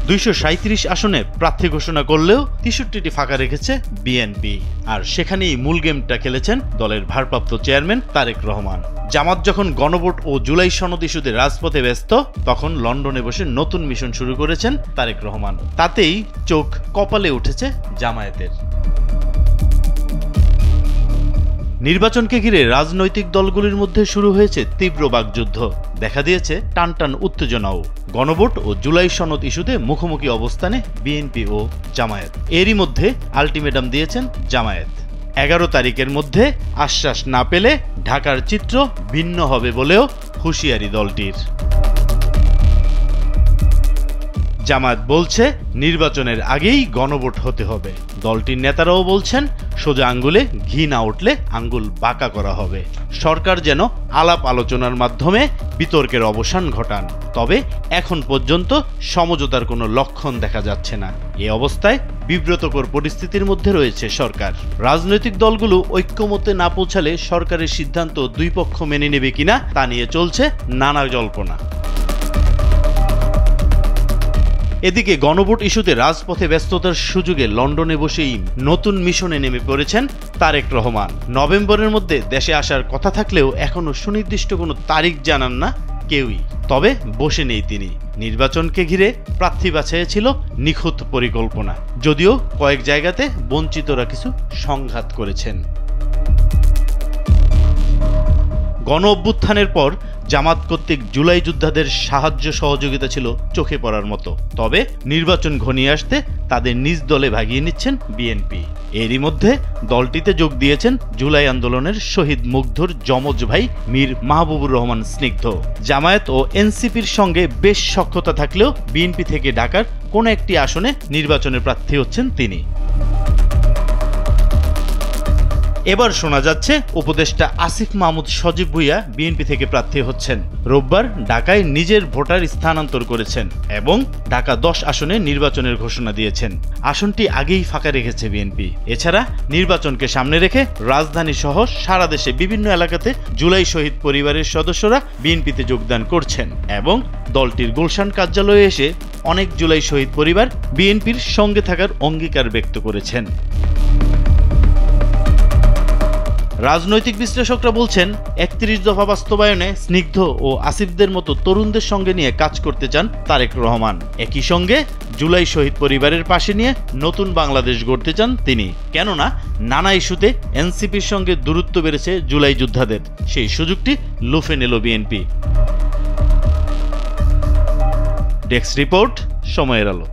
237 আসনে প্রার্থী ঘোষণা করলেও 63টি ফাঁকা রেখেছে বিএনপি। আর সেখানেই মূল গেমটা খেলেছেন দলের ভারপ্রাপ্ত চেয়ারম্যান তারেক রহমান। জামাত যখন গণভোট ও জুলাই সনদ ইস্যুতে রাজপথে ব্যস্ত, তখন লন্ডনে বসে নতুন মিশন শুরু করেছেন তারেক রহমান। তাতেই চোখ কপালে উঠেছে জামায়াতের। নির্বাচনকে ঘিরে রাজনৈতিক দলগুলির মধ্যে শুরু হয়েছে তীব্র বাকযুদ্ধ, দেখা দিয়েছে টানটান উত্তেজনাও। গণভোট ও জুলাই সনদ ইস্যুতে মুখোমুখি অবস্থানে বিএনপি ও জামায়াত। এরই মধ্যে আলটিমেটাম দিয়েছেন জামায়াত। 11 তারিখের মধ্যে আশ্বাস না পেলে ঢাকার চিত্র ভিন্ন হবে বলেও হুঁশিয়ারি দলটির। জামায়াত বলছে নির্বাচনের আগেই গণভোট হতে হবে। দলটির নেতারাও বলছেন সোজা আঙ্গুলে ঘি না উঠলে আঙ্গুল বাঁকা করা হবে। সরকার যেন আলাপ আলোচনার মাধ্যমে বিতর্কের অবসান ঘটান। তবে এখন পর্যন্ত সমঝোতার কোনো লক্ষণ দেখা যাচ্ছে না। এ অবস্থায় বিব্রতকর পরিস্থিতির মধ্যে রয়েছে সরকার। রাজনৈতিক দলগুলো ঐক্যমতে না পৌঁছালে সরকারের সিদ্ধান্ত দুই পক্ষ মেনে নেবে কিনা তা নিয়ে চলছে নানা জল্পনা। এদিকে গণভোট ইস্যুতে রাজপথে ব্যস্ততার সুযোগে লন্ডনে বসেই নতুন মিশনে নেমে পড়েছেন তারেক রহমান। নভেম্বরের মধ্যে দেশে আসার কথা থাকলেও এখনো সুনির্দিষ্ট কোনো তারিখ জানান না কেউই। তবে বসে নেই তিনি। নির্বাচনকে ঘিরে প্রার্থী বাছাইয়ে ছিল নিখুঁত পরিকল্পনা, যদিও কয়েক জায়গাতে বঞ্চিতরা কিছু সংঘাত করেছেন। গণ অভ্যুত্থানের পর জামাত কর্তৃক জুলাই যোদ্ধাদের সাহায্য সহযোগিতা ছিল চোখে পড়ার মতো। তবে নির্বাচন ঘনিয়ে আসতে তাদের নিজ দলে ভাগিয়ে নিচ্ছেন বিএনপি। এরই মধ্যে দলটিতে যোগ দিয়েছেন জুলাই আন্দোলনের শহীদ মুগ্ধর যমজ ভাই মীর মাহবুবুর রহমান স্নিগ্ধ। জামায়াত ও এনসিপির সঙ্গে বেশ সখ্যতা থাকলেও বিএনপি থেকে ঢাকার কোনো একটি আসনে নির্বাচনের প্রার্থী হচ্ছেন তিনি। এবার শোনা যাচ্ছে উপদেষ্টা আসিফ মাহমুদ সজীব ভুঁইয়া বিএনপি থেকে প্রার্থী হচ্ছেন। রোববার ঢাকায় নিজের ভোটার স্থানান্তর করেছেন এবং ঢাকা 10 আসনে নির্বাচনের ঘোষণা দিয়েছেন। আসনটি আগেই ফাঁকা রেখেছে বিএনপি। এছাড়া নির্বাচনকে সামনে রেখে রাজধানী সহ সারা দেশে বিভিন্ন এলাকাতে জুলাই শহীদ পরিবারের সদস্যরা বিএনপিতে যোগদান করছেন এবং দলটির গুলশান কার্যালয়ে এসে অনেক জুলাই শহীদ পরিবার বিএনপির সঙ্গে থাকার অঙ্গীকার ব্যক্ত করেছেন। রাজনৈতিক বিশ্লেষকরা বলছেন 31 দফা বাস্তবায়নে স্নিগ্ধ ও আসিফদের মতো তরুণদের সঙ্গে নিয়ে কাজ করতে চান তারেক রহমান। একই সঙ্গে জুলাই শহীদ পরিবারের পাশে নিয়ে নতুন বাংলাদেশ গড়তে চান তিনি। কেননা নানা ইস্যুতে এনসিপির সঙ্গে দূরত্ব বেড়েছে জুলাই যোদ্ধাদের, সেই সুযোগটি লুফে নিল বিএনপি। ডেস্ক রিপোর্ট, সময়ের আলো।